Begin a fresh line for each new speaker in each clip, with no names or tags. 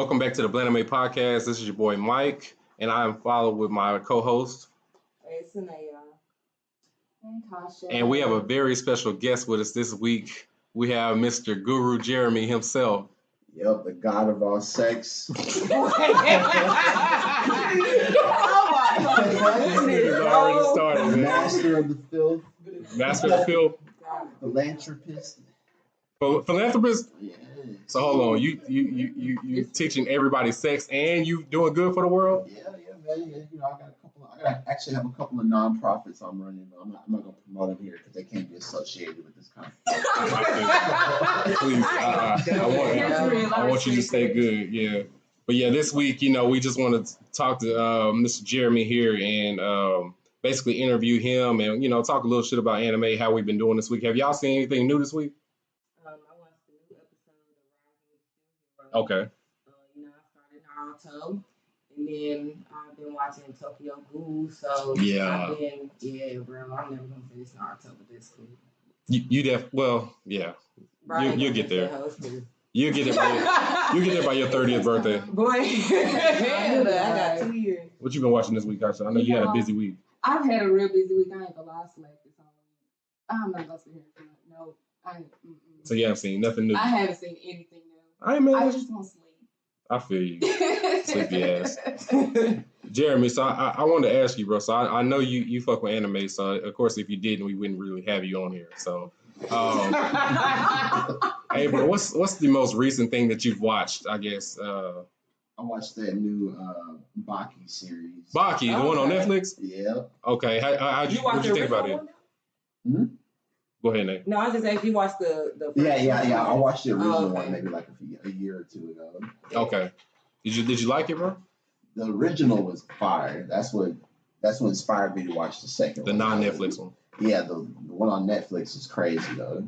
welcome back to the Blanime podcast. This is your boy Mike, and I am followed with my co-host.
Hey, Sanaya.
And Tasha.
And we have a very special guest with us this week. We have Mr. Guru Jeremy himself.
Yep, the god of all sex.
Oh my goodness.
Already started, man.
Master of the filth.
Master of the field.
Philanthropist.
Philanthropist?
Yeah.
So hold on, you teaching everybody sex and you doing good for the world?
Yeah, man. Yeah, you know, I actually have a couple of nonprofits I'm running, but I'm not gonna promote them here because they can't be associated with this kind of thing.
Please, I want you to stay good, yeah. But yeah, this week, you know, we just want to talk to Mr. Jeremy here and basically interview him and, you know, talk a little shit about anime, how we've been doing this week. Have y'all seen anything new this week?
I watched the new episode of Rising.
Okay.
You know, I started Naruto, and then I've been watching Tokyo Ghoul. So
Yeah.
bro. I'm never gonna finish Naruto, but this cool.
Yeah.
Brian
You'll get there.
Hosted.
You'll get there by your 30th birthday.
Boy, I got 2 years.
What you been watching this week, Tasha? I know you had a busy week.
I've had a real busy week. I ain't gonna lie, I slept this whole week. I'm not gonna sit here and no. I ain't.
So you haven't seen nothing new.
I haven't seen anything new.
I mean,
I just want to sleep.
I feel you. Sleepy ass. Jeremy, so I wanted to ask you, bro. So I know you fuck with anime. So of course, if you didn't, we wouldn't really have you on here. So, hey, bro, what's the most recent thing that you've watched? I guess.
I watched that new Baki series.
Baki, the one on Netflix.
Yeah.
Okay, what'd you think about it? Go ahead, Nate.
No, I was just saying if you watched the
Yeah. I watched the original one maybe like a year or two ago.
Okay. Did you like it, bro?
The original was fire. That's what inspired me to watch the second
The
one.
non-Netflix one.
Yeah, the one on Netflix is crazy though.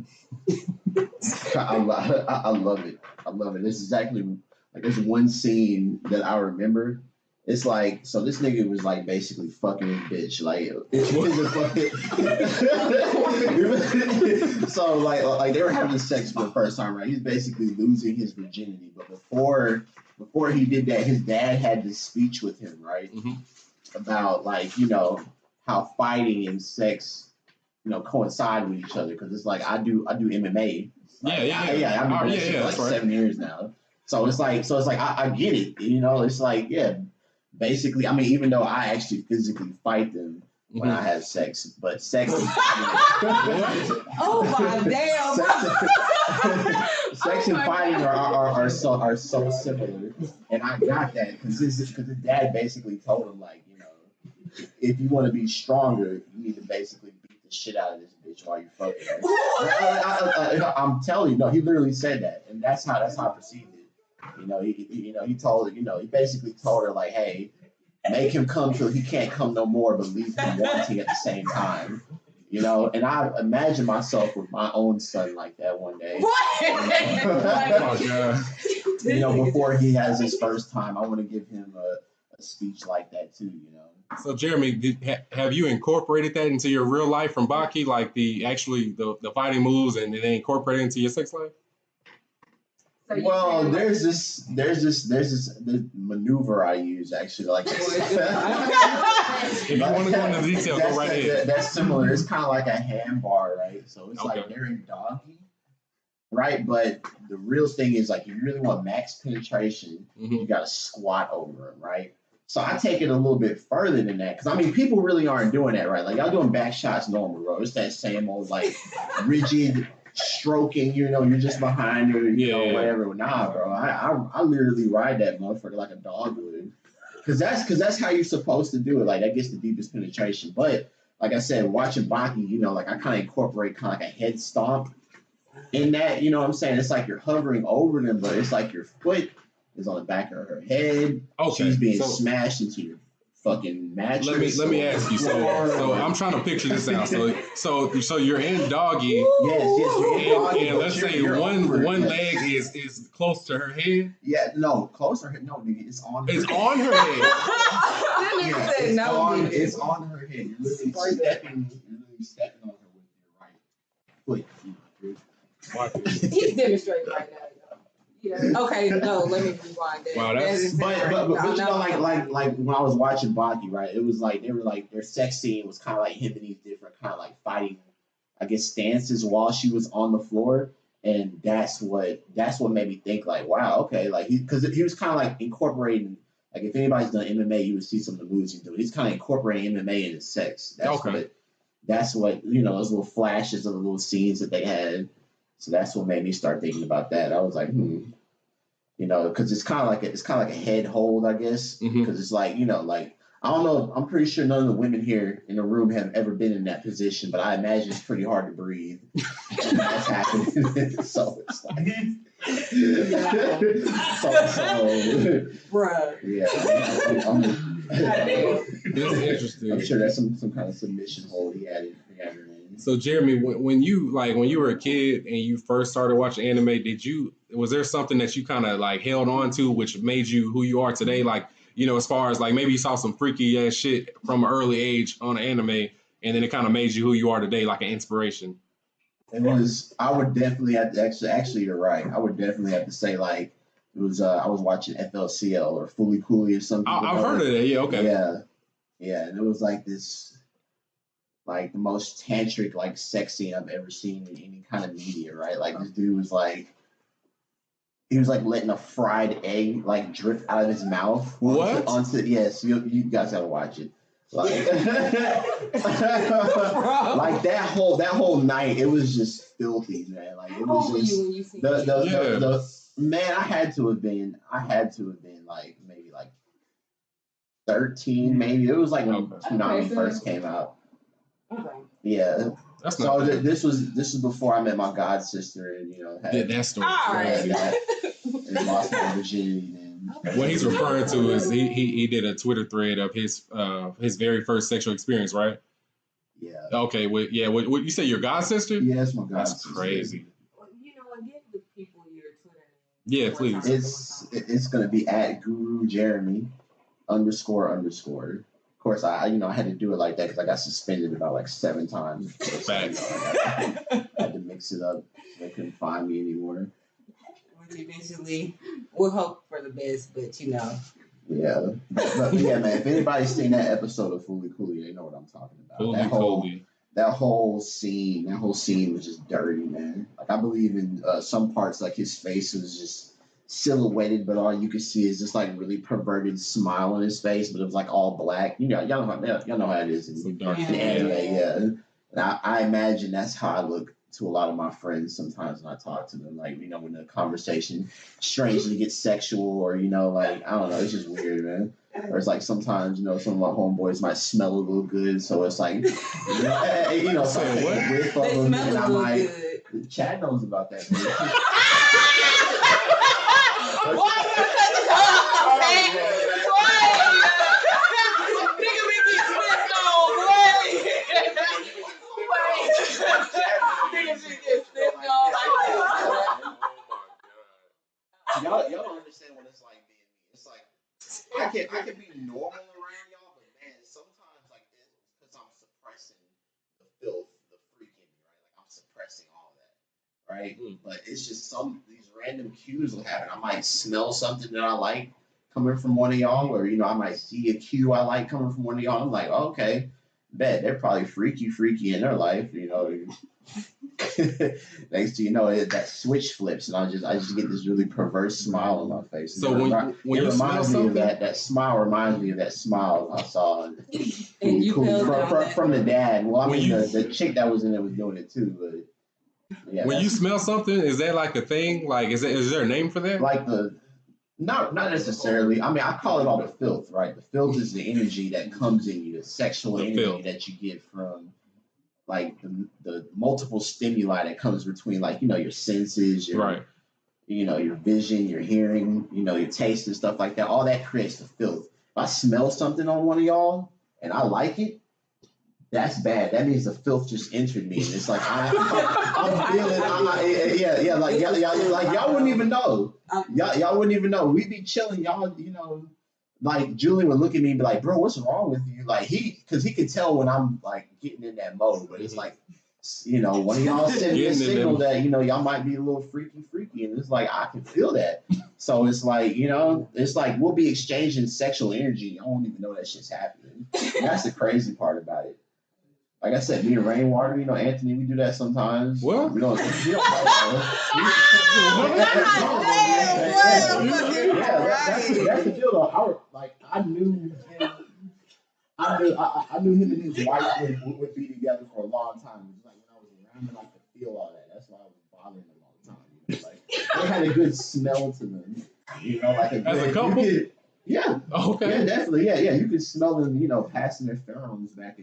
I love it. I love it. It's exactly like there's one scene that I remember. It's like, so this nigga was like basically fucking his bitch. Like, so like they were having sex for the first time, right? He's basically losing his virginity. But before he did that, his dad had this speech with him, right?
Mm-hmm.
About like, you know, how fighting and sex, you know, coincide with each other. Because it's like I do MMA.
Yeah.
I've been doing shit for like 7 years now. So it's like I get it. You know, it's like, yeah. Basically, I mean, even though I actually physically fight them when I have sex, but sex and
oh my damn!
Sex and fighting are so similar, and I got that because his dad basically told him, like, you know, if you want to be stronger, you need to basically beat the shit out of this bitch while you're fucking her. I'm telling you, no, he literally said that, and that's how I perceived it. You know, he basically told her, like, hey, make him come till he can't come no more, but leave him wanting at the same time. You know, and I imagine myself with my own son like that one day.
What?
Oh, God.
You know, before he has his first time, I want to give him a speech like that too, you know.
So, Jeremy, have you incorporated that into your real life from Baki, like the fighting moves, and they incorporate it into your sex life?
Well, there's this maneuver I use actually, like
if you want to go into detail, go right ahead.
That's similar. It's kind of like a hand bar, right? So it's like they're in doggy, right? But the real thing is, like, if you really want max penetration, you got to squat over them, right? So I take it a little bit further than that, because I mean, people really aren't doing that, right? Like, y'all doing back shots normal, bro. It's that same old like rigid stroking, you know, you're just behind her, you know, whatever. Nah, bro, I literally ride that motherfucker like a dog would, because that's how you're supposed to do it. Like, that gets the deepest penetration. But like I said, watching Baki, you know, like I kind of incorporate kind of like a head stomp in that. You know what I'm saying? It's like you're hovering over them, but it's like your foot is on the back of her head. Okay, she's being smashed into your fucking mattress.
Let me ask you. So I'm trying to picture this out. So you're in doggy.
Yes. You're in doggy,
and let's say one leg is close to her head.
Yeah, no, close to her head. No, nigga, it's on her head.
It's on her head.
It's on her head. You're literally stepping on her with your right foot.
He's demonstrating right now.
Yeah.
Okay, no, let me rewind that.
Wow, that's-
But you know, like when I was watching Baki, right? It was like they were like their sex scene was kind of like him and these different kind of like fighting, I guess, stances while she was on the floor, and that's what made me think like, wow, okay, like because he was kind of like incorporating. Like if anybody's done MMA, you would see some of the moves he's doing. He's kind of incorporating MMA into sex. That's what you know. Those little flashes of the little scenes that they had. So that's what made me start thinking about that. I was like, you know, because it's kind of like a head hold, I guess. Because it's like, you know, like I don't know. I'm pretty sure none of the women here in the room have ever been in that position, but I imagine it's pretty hard to breathe. And that's happening. So it's like,
Bruh.
This is interesting.
I'm sure that's some kind of submission hold he had in.
So Jeremy, when you were a kid and you first started watching anime, was there something that you kind of like held on to which made you who you are today? Like, you know, as far as like maybe you saw some freaky ass shit from an early age on an anime, and then it kind of made you who you are today, like an inspiration.
It was. I would definitely have to actually. You're right. I would definitely have to say like it was. I was watching FLCL or Fooly Cooly or something.
I've heard of that. Yeah. Okay.
Yeah, and it was like this. Like the most tantric, like sex scene I've ever seen in any kind of media, right? Like this dude was like, he was like letting a fried egg like drip out of his mouth.
What?
Yes, you guys gotta watch it. Like, like that whole night, it was just filthy, man. Like it was just the man. I had to have been like maybe like 13, maybe. It was like when Tsunami first came out.
Okay.
Yeah.
That's
so this was before I met my god sister, and you know had
that story.
And lost my virginity.
What he's referring to is he did a Twitter thread of his very first sexual experience, right?
Yeah.
Okay. What you say? Your god sister?
Yeah, that's my god sister.
That's crazy.
Well, you know what? Give the people your Twitter.
Yeah, please.
It's gonna be at Guru Jeremy __. Of course, I had to do it like that because I got suspended about like 7 times. So, I had to mix it up. They couldn't find me anymore.
Which eventually, we'll hope for the best, but you know.
Yeah, but yeah, man. If anybody's seen that episode of Fooly Cooly, they know what I'm talking about. That whole scene was just dirty, man. Like I believe in some parts, like his face was just silhouetted, but all you could see is just like really perverted smile on his face, but it was like all black. You know, y'all know how it is in anime. Yeah, and I imagine that's how I look to a lot of my friends sometimes when I talk to them. Like, you know, when the conversation strangely gets sexual, or you know, like I don't know, it's just weird, man. Or it's like sometimes, you know, some of my homeboys might smell a little good, so it's like, you know, so I take a whiff of them, and I might. Chad knows about that.
Why you cut this off, man? Why? Nigga be getting snipped on, wait. Nigga be getting snipped on.
Y'all don't understand what it's like being me. It's like I can be normal around y'all, but man, sometimes like it's because I'm suppressing the filth, the freak in me, right? Like I'm suppressing all that, right? But it's just these random cues will happen. I might smell something that I like coming from one of y'all, or you know, I might see a cue I like coming from one of y'all. I'm like, oh, okay, bet they're probably freaky in their life, you know. Next to you know that switch flips, and I just get this really perverse smile on my face.
So when you smell something,
that smile reminds me of that smile I saw
and you
from the dad. Well, I mean the chick that was in it was doing it too, but yeah.
When you smell something, is that like a thing? Like is there a name for that?
Like not necessarily. I mean, I call it all the filth, right? The filth is the energy that comes in you, the sexual energy that you get from like the multiple stimuli that comes between, like, you know, your senses, your you know, your vision, your hearing, you know, your taste and stuff like that. All that creates the filth. If I smell something on one of y'all and I like it, that's bad. That means the filth just entered me, and it's like I'm feeling, like y'all wouldn't even know. Y'all wouldn't even know. We'd be chilling, y'all. You know, like Julian would look at me and be like, "Bro, what's wrong with you?" Like because he could tell when I'm like getting in that mode, but it's like you know, one of y'all send me a
Getting it,
signal
man.
that, you know, y'all might be a little freaky, and it's like I can feel that. So it's like, you know, it's like we'll be exchanging sexual energy. I won't even know that shit's happening. And that's the crazy part about it. Like I said, me and Rainwater, you know, Anthony, we do that sometimes.
What?
We don't know. That's the deal though. I knew him and his wife would be together for a long time. It was like when I was around them, I could feel all that. That's why I was bothering them all the time. You know, like they had a good smell to them. You know, like
As a couple?
Yeah.
Okay.
Yeah, definitely. Yeah. You could smell them, you know, passing their pheromones back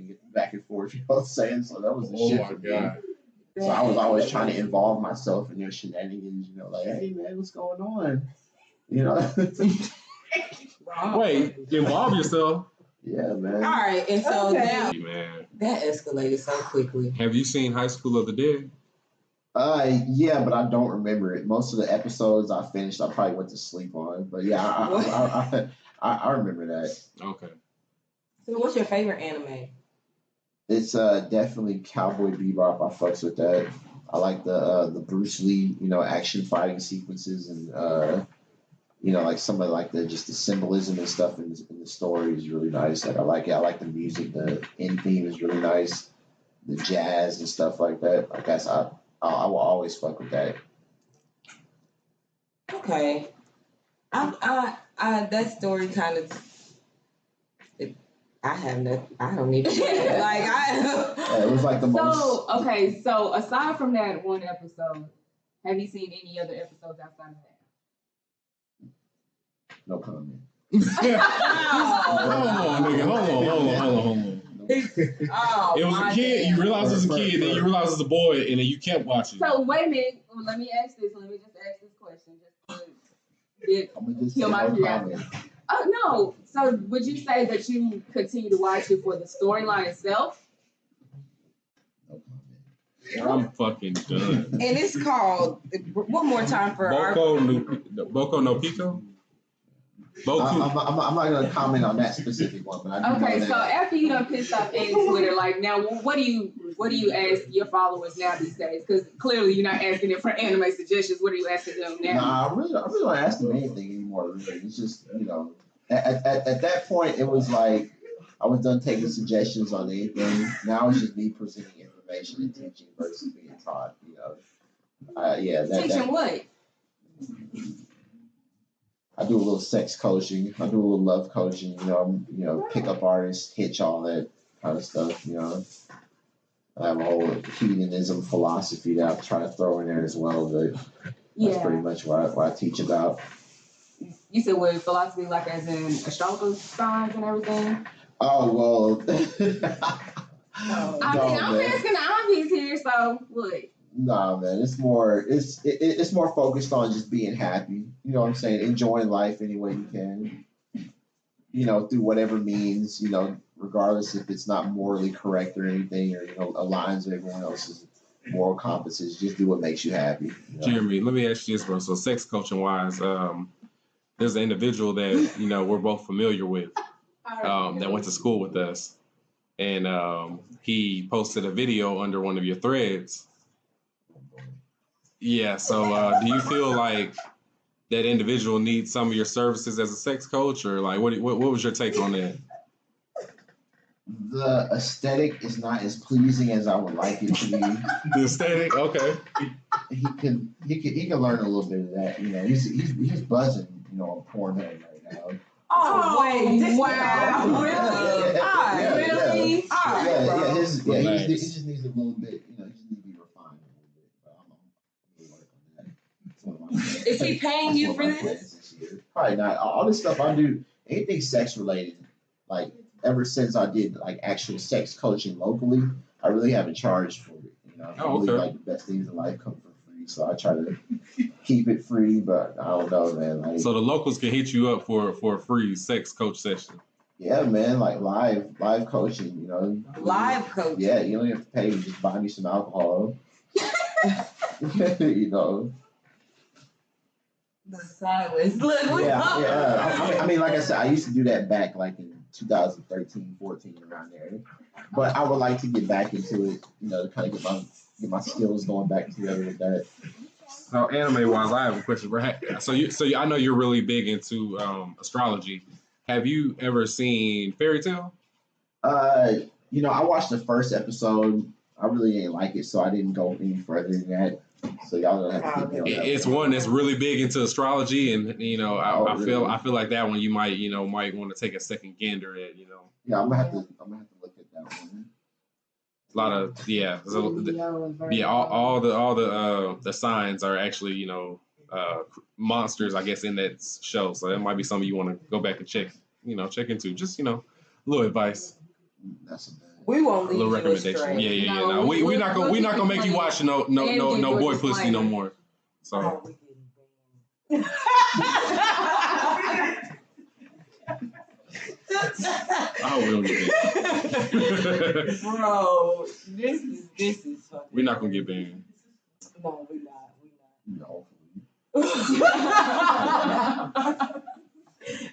and forth. You know what I'm saying? So that was the shit.
Oh my God.
So I was always trying to involve myself in their shenanigans. You know, like, hey man, what's going on? You know.
Wait, involve yourself.
Yeah, man.
All right, and so now
Man,
that escalated so quickly.
have you seen High School of the Dead?
Yeah, but I don't remember it. Most of the episodes I finished, I probably went to sleep on. But yeah, I remember that.
Okay.
So, what's your favorite anime?
It's definitely Cowboy Bebop. I fucks with that. I like the Bruce Lee, you know, action fighting sequences and you know, like some of like the symbolism and stuff in the story is really nice. Like I like it. I like the music. The end theme is really nice. The jazz and stuff like that. I guess I will always fuck with that.
Okay, I that story kind of. I don't even like
Yeah, it was like the most.
So, okay, so aside from that one episode, have you seen any other episodes outside of that?
No comment.
Hold on, nigga. Hold on.
Oh,
It was a kid. You realize it was a kid, then you realize it was a boy, and then you kept watching.
So, wait a minute. Well, let me just ask this question just to
I'm gonna just
kill
say
my
no
curiosity.
comment.
Oh, no. So, would you say that you continue to watch it for the storyline itself?
No comment.
I'm fucking done.
and it's called one more time for
Boko no Pico? Boku.
I'm not gonna comment on that specific one, but I do
Okay,
know
so
that.
after you done pissed off Andy Twitter, like now, what do you ask your followers now these days? Because clearly you're not asking them for anime suggestions. What are you asking them now?
Nah, I really don't ask them anything anymore. Really. It's just, you know, at that point it was like I was done taking suggestions on anything. Now it's just me presenting information and teaching versus being taught. You know,
Teaching what?
I do a little sex coaching. I do a little love coaching. You know, pickup artists, hitch, all that kind of stuff. You know, I have a whole hedonism philosophy that I'm trying to throw in there as well. But that's pretty much what I teach about.
You said what philosophy, like as in astrological signs and everything?
Oh well.
I'm asking the obvious here, so what?
Nah, man, it's more focused on just being happy. You know what I'm saying? Enjoying life any way you can. You know, through whatever means. You know, regardless if it's not morally correct or anything, or aligns with everyone else's moral compasses. Just do what makes you happy. You know?
Jeremy, let me ask you this, bro. So, sex coaching wise, there's an individual that we're both familiar with that went to school with us, and he posted a video under one of your threads. Yeah, so do you feel like that individual needs some of your services as a sex coach, or like what was your take on that?
The aesthetic is not as pleasing as I would like it to be.
The aesthetic, okay.
He can learn a little bit of that. You know, he's buzzing, on Pornhub right now.
Oh, wait, wow.
Really?
Yeah.
He just needs a little bit, he just needs to be refined a little bit. But I'm really working on that. It's one of my plans.
Is he paying you for this?
Probably not. All this stuff I do, anything sex related, like ever since I did like actual sex coaching locally, I really haven't charged for it. I really like the best things in life come for free, so I try to keep it free. But I don't know, man. Like,
so the locals can hit you up for a free sex coach session.
Yeah, man, like live coaching.
Live coaching.
Yeah, you don't have to pay. You just buy me some alcohol.
The silence. Look.
Yeah. I mean, like I said, I used to do that back like in 2013, 14, around there. But I would like to get back into it, to kind of get my skills going back together with that.
So anime wise, I have a question. I know you're really big into astrology. Have you ever seen Fairy Tail?
I watched the first episode. I really didn't like it, so I didn't go any further than that. So y'all don't have to keep me on that.
It's one that's really big into astrology, and I
really?
feel like that one you might want to take a second gander at.
Yeah, I'm gonna have to look at that one.
A lot of all the signs are actually monsters, I guess, in that show. So that might be something you want to go back and check into. Just a little advice.
That's a bad.
We won't leave
A little
you
recommendation.
astray.
Yeah.
No,
No, we're not gonna make you watch no boy pussy no more. So.
Oh, we getting banned.
I hope we don't get banned.
Bro, this is fucking.
We're not gonna get banned.
No, we not.
No.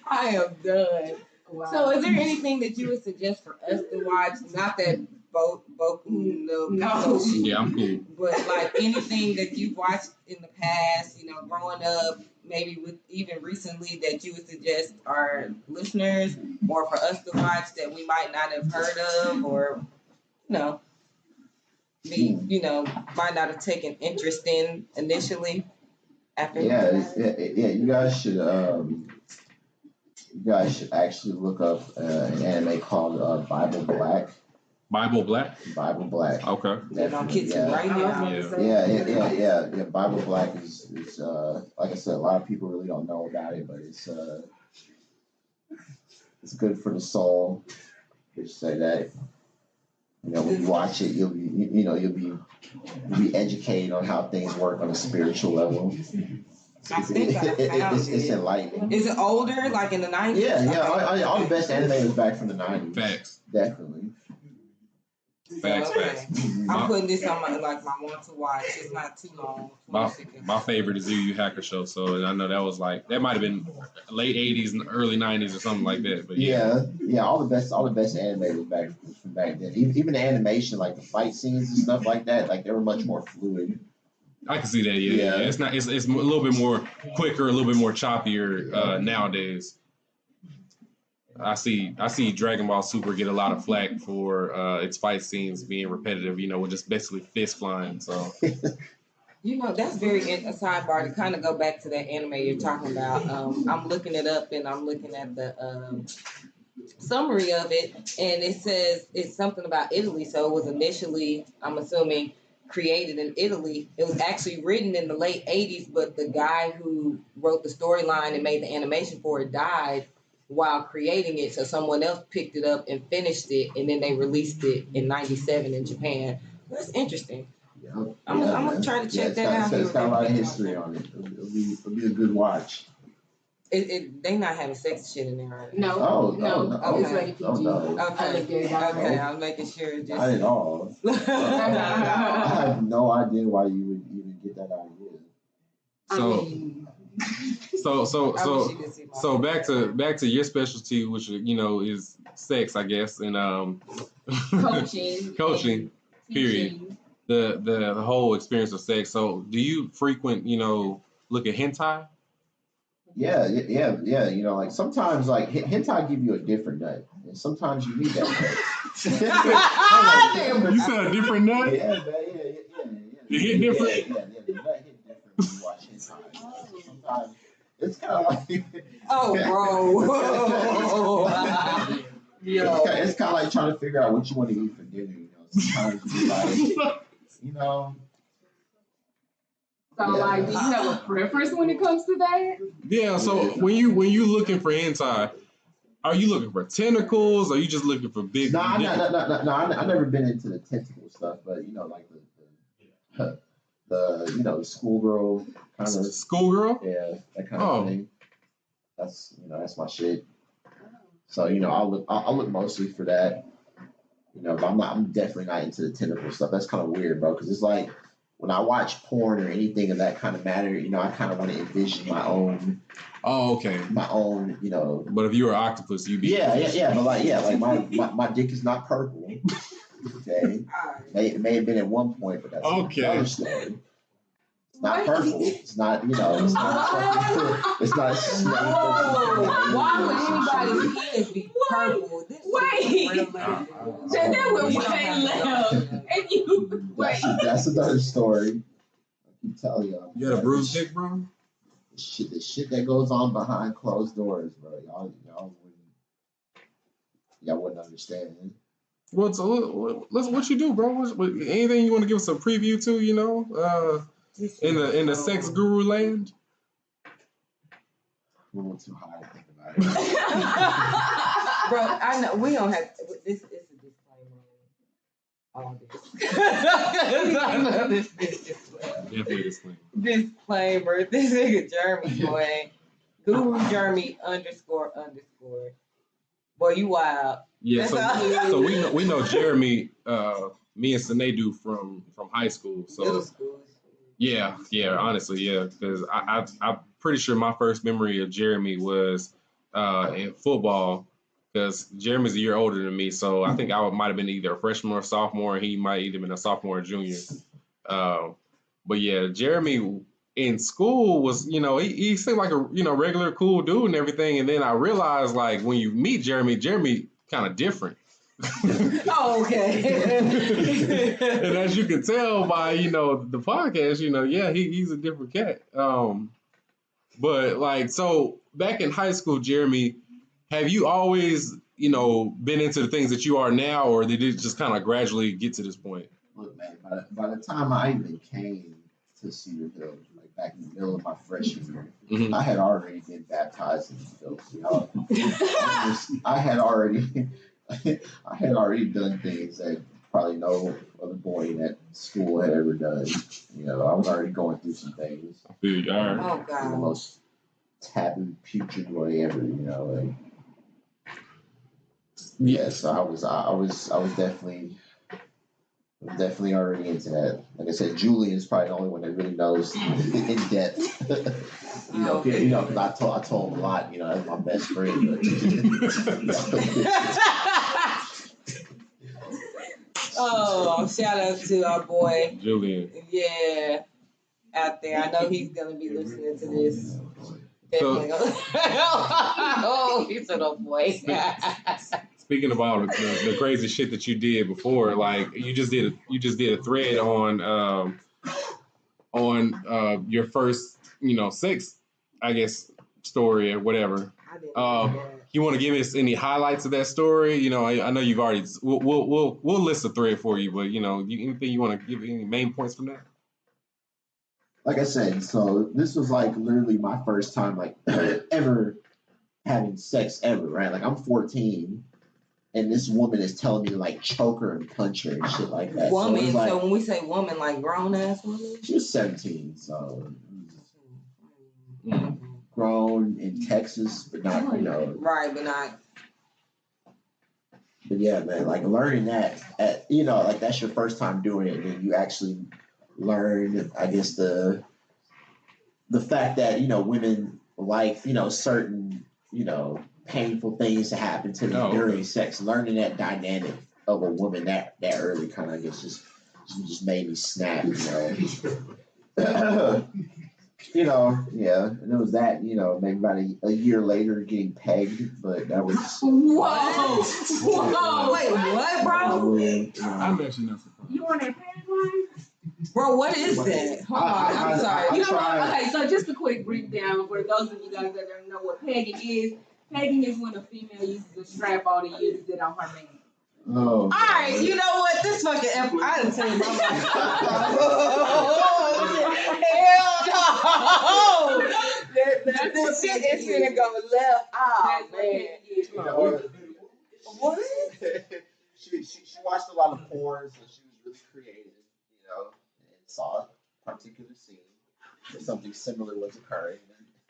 I am done.
Wow.
So, is there anything that you would suggest for us to watch? Not that Boku no Pico,
Yeah, I'm cool.
but like anything that you've watched in the past, growing up, maybe with even recently, that you would suggest our listeners or for us to watch that we might not have heard of, or might not have taken interest in initially. After
You guys should actually look up an anime called Bible Black.
Bible Black?
Bible Black.
Okay.
That on kids right now.
Yeah. Bible Black is like I said, a lot of people really don't know about it, but it's good for the soul. Just say that. When you watch it, you'll be educated on how things work on a spiritual level.
I think
it's enlightening.
Is it older, like in the 90s?
Yeah. All the best anime was back from the 90s.
Facts.
Definitely.
Facts.
I'm putting this on my want to watch. It's not too long.
My favorite is Yu Yu Hakusho, so I know that might have been late 80s and early 90s or something like that. But
yeah, all the best anime was from back then. Even the animation, like the fight scenes and stuff like that, like they were much more fluid.
I can see that. Yeah. It's a little bit more quicker, a little bit more choppier nowadays. I see Dragon Ball Super get a lot of flack for its fight scenes being repetitive, with just basically fist flying. So
that's very a sidebar to kind of go back to that anime you're talking about. I'm looking it up and I'm looking at the summary of it, and it says it's something about Italy. So it was initially, I'm assuming, created in Italy. It was actually written in the late 80s, but the guy who wrote the storyline and made the animation for it died while creating it, so someone else picked it up and finished it, and then they released it in '97 in Japan. That's interesting. I'm gonna try to check that out.
It's got a lot of history on it. It'll be a good watch.
They not having sex shit in there, right?
No.
Okay.
It's rated PG.
Okay. I'm making sure.
Not at all. I have no idea why you would even get that idea.
So back to your specialty, which is sex, I guess, and coaching. Period. The whole experience of sex. So do you frequent look at hentai?
Yeah. Like sometimes like hentai give you a different nut, and sometimes you need that nut.
You said a different nut?
Yeah, man. Yeah.
You hit different?
Yeah. The nut hit different when you watch hentai. Sometimes it's kind of like.
Bro.
It's kind of like trying to figure out what you want to eat for dinner. Sometimes it's like,
So, do you have a preference when it comes to that?
Yeah. So when you looking for hentai, are you looking for tentacles? Or are you just looking for big?
No, I've never been into the tentacle stuff, but like the schoolgirl kind of
schoolgirl.
Yeah, that kind of thing. That's my shit. So I'll look mostly for that. But I'm definitely not into the tentacle stuff. That's kind of weird, bro. Because it's like when I watch porn or anything of that kind of matter, you know, I kind of want to envision my own.
Oh, okay.
My own, you know.
But if you were an octopus, you'd be.
Yeah. But like my dick is not purple. Okay. It may have been at one point, but that's another story. It's not purple. It's not, you know, it's not it's not.
Why would anybody's penis be purple?
Wait. That was way left. And you wait.
That's another story. I keep telling y'all.
You got a bruised dick, bro?
The shit that goes on behind closed doors, bro. Y'all wouldn't understand.
Well, so what you do, bro? Anything you want to give us a preview to? You know, in the sex guru land.
A little too high to think about it.
Bro, I know we don't have this. Is a disclaimer. All this. I know this disclaimer.
Definitely disclaimer.
Disclaimer. This nigga Jeremy boy, Guru Jeremy __. Boy, you wild.
Yeah, so we know Jeremy. Me and Sine do from high school. So
middle school.
Yeah. Honestly, yeah, because I'm pretty sure my first memory of Jeremy was in football. Because Jeremy's a year older than me, so I think I might have been either a freshman or sophomore, and he might either been a sophomore or junior. But yeah, Jeremy in school was, you know, he seemed like a, you know, regular cool dude and everything. And then I realized, like, when you meet Jeremy kind of different.
Oh, okay.
And as you can tell by, you know, the podcast, you know, yeah, he's a different cat. But like, so back in high school, Jeremy, have you always, you know, been into the things that you are now, or did it just kind of gradually get to this point?
Look, man, by the time I even came to Cedar Hill, like back in the middle of my freshman year, I had already been baptized in the filth. I had already done things that probably no other boy in that school had ever done. You know, I was already going through some things.
I feel you. All right.
Oh God.
In the most taboo, putrid way ever. You know, like. Yeah, so I was definitely already into that. Like I said, Julian is probably the only one that really knows in depth. you know, because I told him a lot. You know, that's my best friend.
Oh, shout out to our boy
Julian.
Yeah, out there. I know he's gonna be listening to this. Definitely. Oh, he said, "Oh boy."
Speaking about the crazy shit that you did before, like you just did a thread on your first, you know, sex, I guess, story or whatever. You want to give us any highlights of that story? You know, I know you've already. We'll list a thread for you, but you know, anything you want to give any main points from that?
Like I said, so this was like literally my first time like ever having sex ever, right? Like I'm 14. And this woman is telling me to like choke her and punch her and shit like that.
Woman,
so, like,
so when we say woman, like grown ass woman?
She was 17, so grown in Texas, but not, you know.
Right, but not.
But yeah, man, like learning that, you know, like that's your first time doing it, and then you actually learn, I guess, the fact that, you know, women like, you know, certain, you know, painful things to happen to them during sex. Learning that dynamic of a woman that early kind of, I guess, just made me snap, you know. You know, yeah. And it was that, you know, maybe about a year later getting pegged, but that was...
Whoa! Wait, what, bro?
I mentioned that.
You on that peg line?
Bro, what is that? Hold on, I'm sorry.
You know what? Okay, so just a quick brief down for those of you guys that don't know what pegging is. Pegging is when a female uses a strap on and uses it on her man.
Oh.
All right, you know what? This fucking I didn't tell you my life. Hell no! This shit is gonna go left. Oh man. What?
She watched a lot of porn, so she was really creative, you know, and saw a particular scene where something similar was occurring.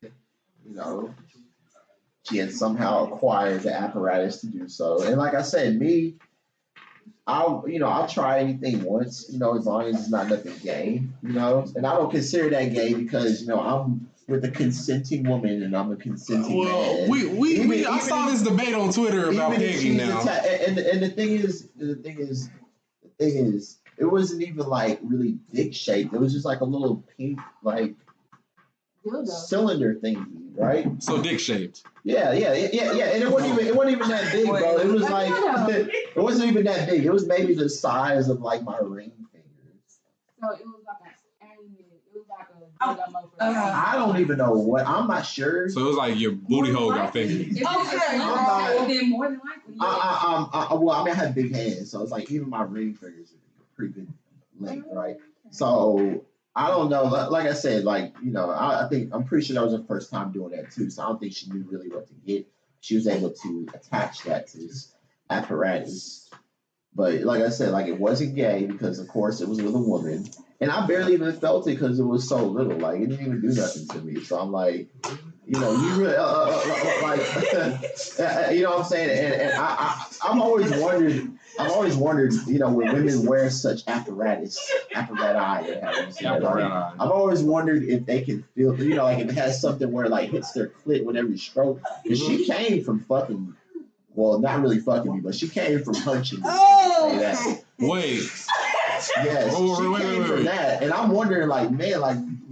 And, you know, she had somehow acquired the apparatus to do so. And like I said, me, I'll try anything once, as long as it's not nothing gay, and I don't consider that gay because, I'm with a consenting woman and I'm a consenting man.
I saw this debate on Twitter about pegging now.
And the thing is, it wasn't even like really dick shaped. It was just like a little pink, like cylinder thingy, right?
So dick shaped.
Yeah. And it wasn't even that big, bro. It was like it wasn't even that big. It was maybe the size of like my ring fingers.
So it was like
I don't even know what. I'm not sure.
So it was like your booty hole got fingered.
Then more than likely.
Well, I had big hands, so it's like even my ring fingers are pretty good length, right? So I don't know. Like I said, I think I'm pretty sure that was her first time doing that too. So I don't think she knew really what to get. She was able to attach that to this apparatus. But like I said, it wasn't gay because of course it was with a woman, and I barely even felt it because it was so little. Like it didn't even do nothing to me. So I'm like, you really you know what I'm saying? And I've always wondered, when women wear such apparatus, I've always wondered if they can feel, if it has something where it hits their clit whenever you stroke. Because she came from fucking. Well, not really fucking me, but she came from punching me.
Wait.
Yes, she came from that. And I'm wondering,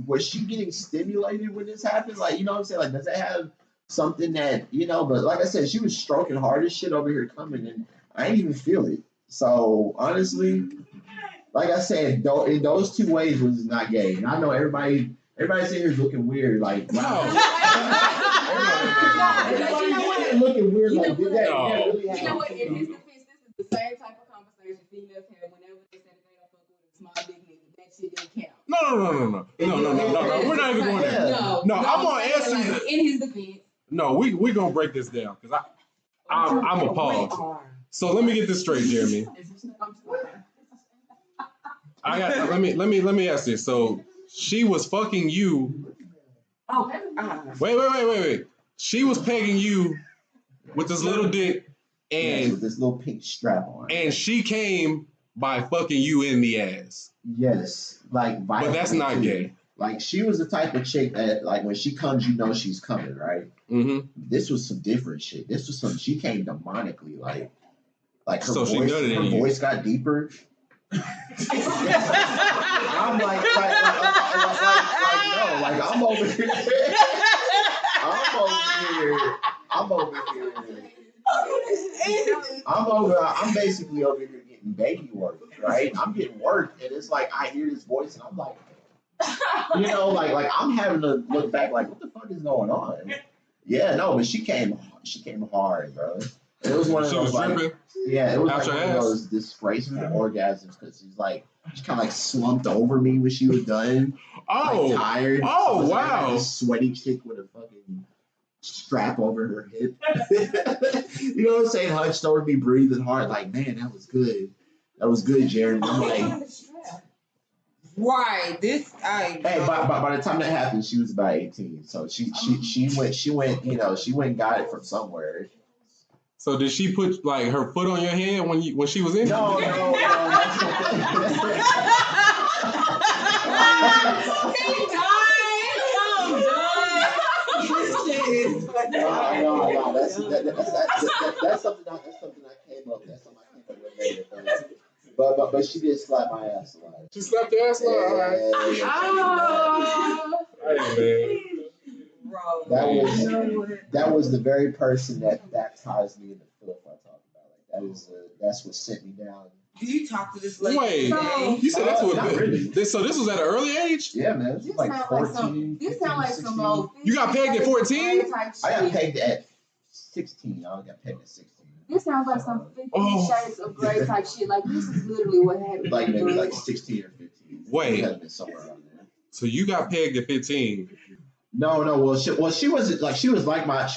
was she getting stimulated when this happened? You know what I'm saying? Does it have something that, but like I said, she was stroking hard as shit over here coming, and I didn't even feel it. So, honestly, like I said, in those two ways was not gay. And I know everybody sitting here is looking weird, wow. Looking weird, did that really happen?
You know what? In his defense, this is the same type of conversation females have whenever they say that they don't fuck with a small dick nigga. That shit didn't count.
No. We're not even going there. No, I'm gonna answer
in his defense.
No, we gonna break this down because I'm appalled. So let me get this straight, Jeremy. Let me ask this. So she was fucking you. Wait. She was pegging you with this little dick and
with this little pink strap on.
And she came by fucking you in the ass.
Yes. But
that's not gay.
She was the type of chick that when she comes, she's coming, right?
Mm-hmm.
This was some different shit. This was she came demonically, her voice got deeper. I'm no, I'm over here. I'm basically over here getting baby work, right? I'm getting work, and it's I hear this voice, and I'm like, I'm having to look back, what the fuck is going on? Yeah, no, but she came hard, bro. It was one of those
it
was one of those disgraceful orgasms because she kind of slumped over me when she was done.
Oh,
tired.
Oh, wow.
This sweaty chick with a fucking strap over her hip. You know what I'm saying? Hunched over me, breathing hard. Man, that was good. That was good, Jeremy. I'm
right.
Hey, by the time that happened, she was about 18. So she went. She went and got it from somewhere.
So did she put her foot on your head when she was in?
No.
I'm
No. That's something I came up with later. But she did slap my ass a lot.
She slapped your ass a lot. All right. Hey, man.
That was the very person that baptized me in the filth I talked about. That's what sent me down.
Did you talk to this lady?
Wait, you said that's what? Really. So this was at an early age?
Yeah, man. This was 14.
This sounds like some old.
You got pegged at 14?
I got pegged at 16. I got pegged at 16.
This sounds like some 50 Shades of Grey type shit. This is literally what happened.
Maybe 16 or 15.
Wait.
It had been somewhere around there.
So you got pegged at 15?
No. Well, she wasn't she was like my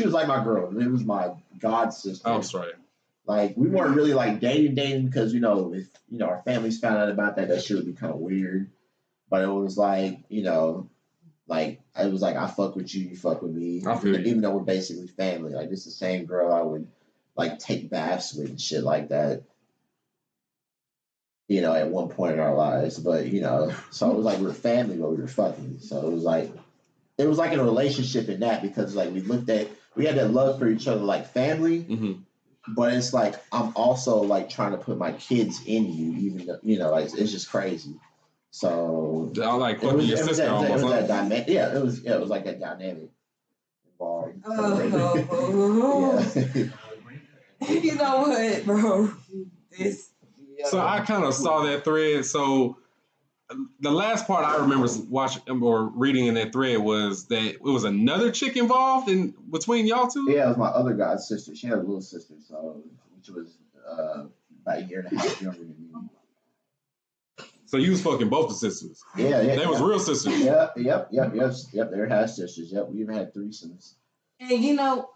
girl. It was my god sister.
Oh, that's right.
We weren't really dating because if our families found out about that shit would be kind of weird. But it was I fuck with you, you fuck with me. Even though we're basically family. This is the same girl I would take baths with and shit like that. you know, at one point in our lives. But, you know, so it was like we were family, but we were fucking. So it was like in a relationship in that because like we had that love for each other like family, but it's like I'm also like trying to put my kids in you, even though, you know, like it's just crazy. So
I like fucking your sister almost.
It was like that dynamic involved.
You know what, bro?
So I kind of saw that thread. So the last part I remember watching or reading in that thread was that it was another chick involved in between y'all two.
Yeah, it was my other god's sister. She had a little sister, so which was about a year and a half younger than me.
So you was fucking both the sisters.
Yeah.
They was real sisters.
Yep. They're half sisters. Yep, we even had threesomes.
And you know.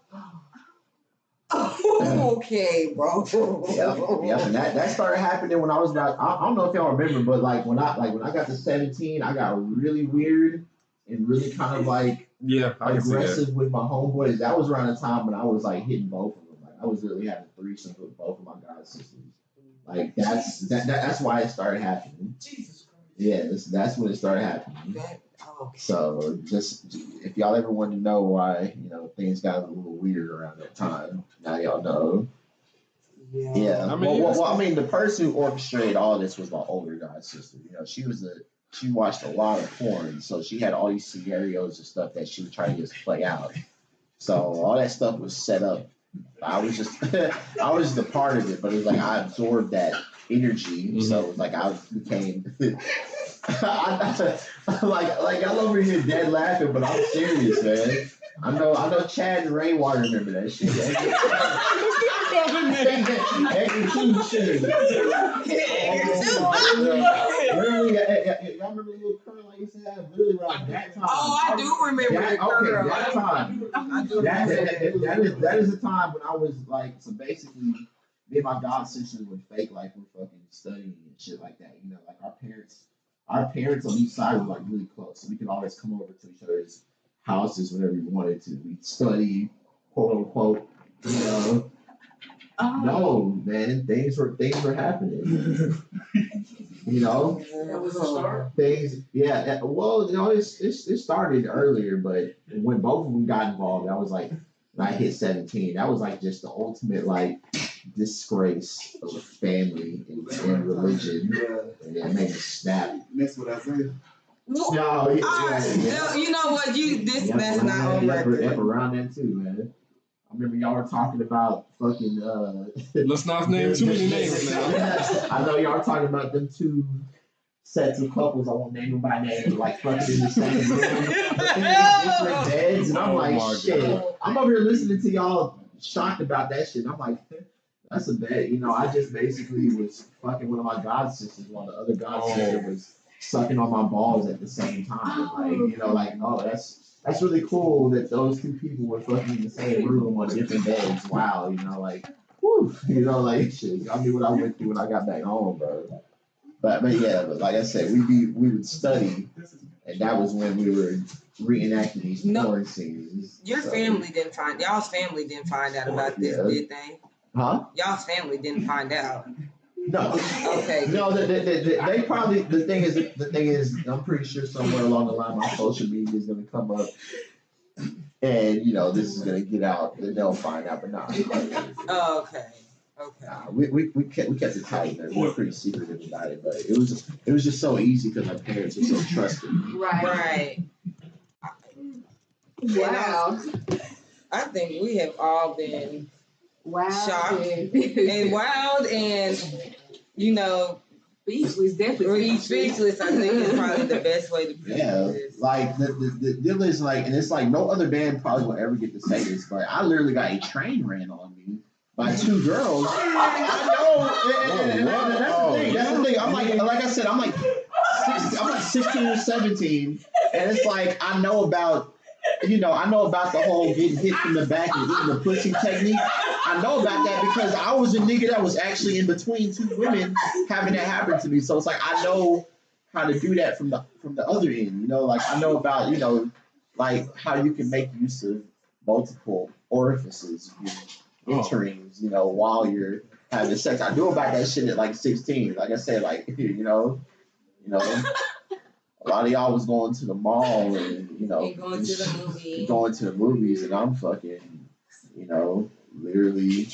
Okay, bro.
Yep. And that started happening when I was about, I don't know if y'all remember, but like when I got to 17, I got really weird and really kind of like aggressive with my homeboys. That was around the time when I was like hitting both of them. Like I was really having threesomes with both of my god sisters. Like that's why it started happening. Jesus Christ. Yeah, that's when it started happening. So just if y'all ever want to know why, you know, things got a little weird around that time, now y'all know. Yeah. I mean, the person who orchestrated all this was my older god sister. You know, she watched a lot of porn, so she had all these scenarios and stuff that she would try to just play out. So all that stuff was set up. I was just a part of it, but it was like I absorbed that energy. So it was like I became like I'm over here dead laughing, but I'm serious, man. I know Chad and Rainwater remember that shit. Y'all remember the little curl I used to have? Really around that time.
Oh, I do remember that curl.
That time. That is the time when I was like, so basically, me and my god sisters would fake like we're fucking studying and shit like that. You know, like our parents on each side were like really close, so we could always come over to each other's houses whenever we wanted to. We'd study, quote unquote, you know. No, man, things were happening. You know,
that was the start.
Things, yeah. Well, you know, it started earlier, but when both of them got involved, that was like when I hit 17. That was like just the ultimate like disgrace of a family and religion, and it made me snap.
That's what I said.
No,
you know what? That's not on record.
Yep, around that too, man. I remember y'all were talking about fucking.
Let's not name too many names now.
I know y'all were talking about them two sets of couples. I won't name them by name, like fucking in the same room, but in different beds, and I'm like, shit. God. I'm over here listening to y'all shocked about that shit. I'm like, that's a bad. You know, I just basically was fucking one of my god sisters while the other god sister was sucking on my balls at the same time. Like, you know, like, oh, that's really cool that those two people were fucking in the same room on different beds. Wow, you know, like, whew, you know, like, shit. I knew what I went through when I got back home, bro. But like I said, we would study, and that was when we were reenacting these porn scenes.
Y'all's family didn't find out about this, did they?
Huh?
Y'all's family didn't find out.
No.
Okay.
No, they probably. The thing is, I'm pretty sure somewhere along the line, my social media is going to come up, and you know, this is going to get out, and they'll find out. But not.
Oh, okay.
We kept it tight, man. We were pretty secretive about it, but it was just so easy because my parents were so trusting.
Right.
Wow.
I think we have all been shocked
and
wild, and you know,
speechless. Definitely
speechless. I think is probably the best way to put this.
Like the deal is like, and it's like no other band probably will ever get to say this, but I literally got a train ran on me by two girls. I know. That's the thing. I'm like I said, I'm like 16 or 17, and it's like I know about the whole getting hit from the back and eating the pussy technique. I know about that because I was a nigga that was actually in between two women having that happen to me. So it's like I know how to do that from the other end. You know, like I know about, you know, like how you can make use of multiple orifices, enterings, you know, while you're having sex. I knew about that shit at like 16. Like I said, like you know, a lot of y'all was going to the mall and
going to the movie,
going to the movies, and I'm fucking, literally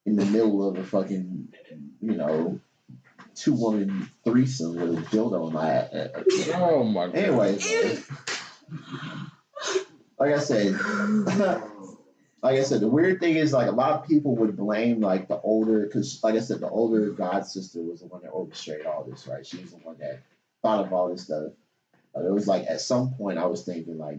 in the middle of a fucking, 2-woman threesome with a dildo in my ass.
Oh my god.
Anyway, like I said, the weird thing is like a lot of people would blame like the older, because like I said, the older god sister was the one that orchestrated all this, right? She was the one that thought of all this stuff. But it was like at some point I was thinking like,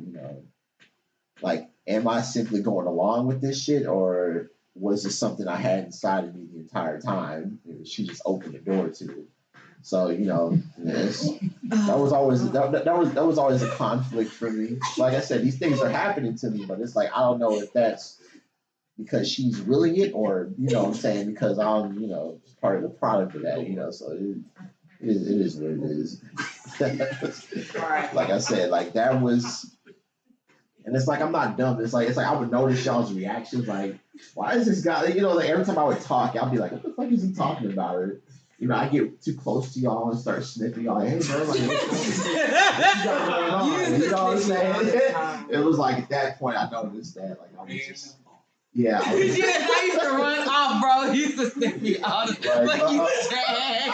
like, am I simply going along with this shit, or was it something I had inside of me the entire time? She just opened the door to it. So that was always a conflict for me. Like I said, these things are happening to me, but it's like I don't know if that's because she's willing it, or what I'm saying, because I'm part of the product of that. So it is what it is. Like I said, like that was. And it's like I'm not dumb. It's like I would notice y'all's reactions. Like, why is this guy? Like every time I would talk, I'd be like, "What the fuck is he talking about?" Or, I get too close to y'all and start sniffing y'all. Hey, bro, like, what's going on? You know what I'm saying? It was like at that point I noticed that. Like I was just, yeah.
I used to run off, bro. He used to sniff me all the time. Like you said.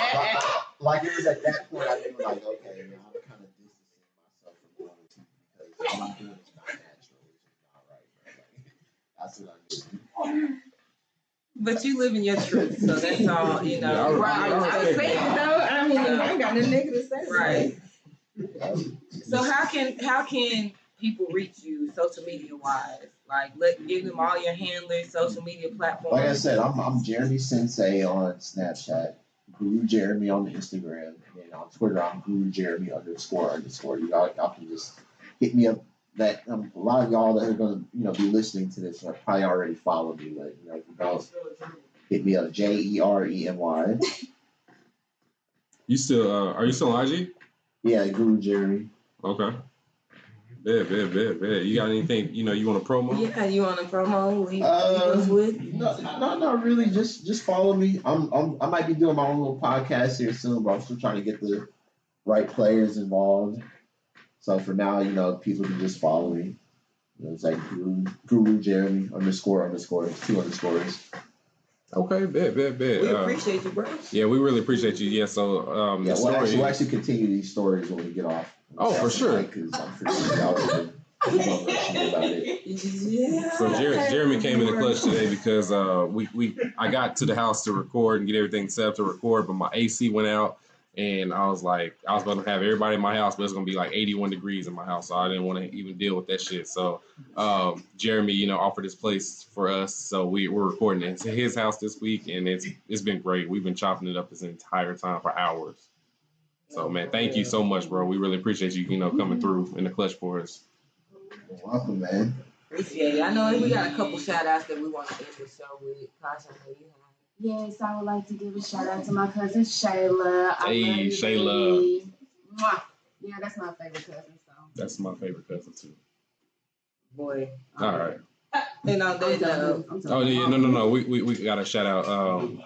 Like it was at that point I knew, like, okay, I'm kind of distancing myself from reality because all I'm doing is not natural, which is not right, bro. Like, that's what I do.
But you live in your truth, so that's all,
Yeah,
right.
I
say it though. I mean, I ain't got nothing negative to say. Right. So how can people reach you social media wise? Like, give them all your handlers, social media platforms.
Like I said, I'm Jeremy Sensei on Snapchat, Guru Jeremy on Instagram, and on Twitter I'm Guru Jeremy __. Y'all can just hit me up. That a lot of y'all that are gonna be listening to this probably already follow me, but if you don't, hit me up JEREMY.
You still are you still on IG?
Yeah, Guru Jeremy.
Okay. Bet. You got anything you want to promo?
Yeah, you want to promo?
No, really. Just follow me. I might be doing my own little podcast here soon, but I'm still trying to get the right players involved. So for now, people can just follow me. It's like Guru Jeremy _ 2 underscores.
Okay, bet.
We appreciate you, bro.
Yeah, we really appreciate you. Yeah, so
we'll actually continue these stories when we get off.
Oh, for sure.
Because I'm pretty sure y'all about it.
Yeah.
So Jeremy came in the clutch today because I got to the house to record and get everything set up to record, but my AC went out. And I was like, I was going to have everybody in my house, but it's going to be like 81 degrees in my house. So I didn't want to even deal with that shit. So Jeremy, offered his place for us. So we're recording it to his house this week. And it's been great. We've been chopping it up this entire time for hours. So, man, thank you so much, bro. We really appreciate you, coming through in the clutch for us.
You're welcome, man.
Appreciate it. I know we got a couple shout outs that we want to end the show with. Kasha, I know you have.
Yes, I would like to give a shout out to my cousin Shayla.
Hey, Shayla.
Mwah. Yeah, that's my favorite cousin. So.
That's my favorite cousin too.
Boy.
All right.
And on that
Oh yeah, no. We got a shout out.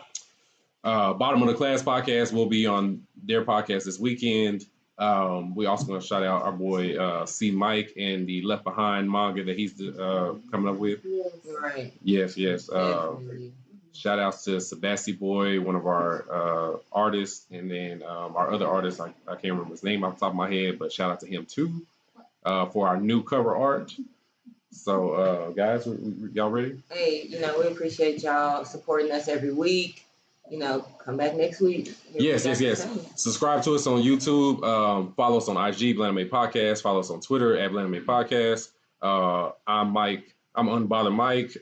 Bottom of the Class podcast will be on their podcast this weekend. We also want to shout out our boy C Mike and the Left Behind manga that he's coming up with.
Yes. Right.
Yes. Shout outs to Sebasti Boy, one of our artists, and then our other artist, I can't remember his name off the top of my head, but shout out to him too for our new cover art. So, guys, y'all ready?
Hey, we appreciate y'all supporting us every week. Come back next week.
Yes. Subscribe to us on YouTube. Follow us on IG, Blanime Podcast. Follow us on Twitter at Blanime Podcast. I'm Mike. I'm Unbothered Mike.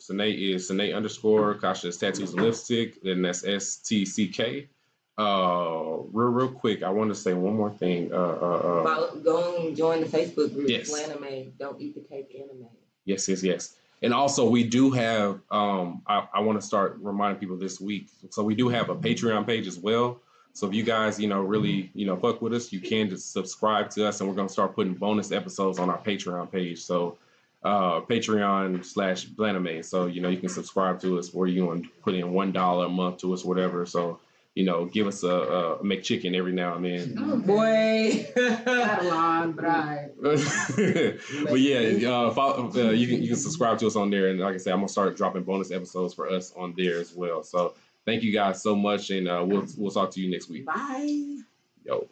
Sine is Sine _ Kasha is Tattoos and Lipstick. Then that's STCK. Real quick, I want to say one more thing.
Go and join the Facebook group.
Yes.
Blanime, Don't Eat the Cake Anime.
Yes. And also, we do have. I want to start reminding people this week. So we do have a Patreon page as well. So if you guys, really, fuck with us, you can just subscribe to us, and we're gonna start putting bonus episodes on our Patreon page. So. Patreon/Blanime. So, you know, you can subscribe to us, or you want to put in $1 a month to us, whatever. So, you know, give us a McChicken every now and then.
Oh boy.
Not long, but I.
But yeah, follow, you can subscribe to us on there, and like I said, I'm gonna start dropping bonus episodes for us on there as well. So thank you guys so much, and we'll talk to you next week.
Bye.
Yo.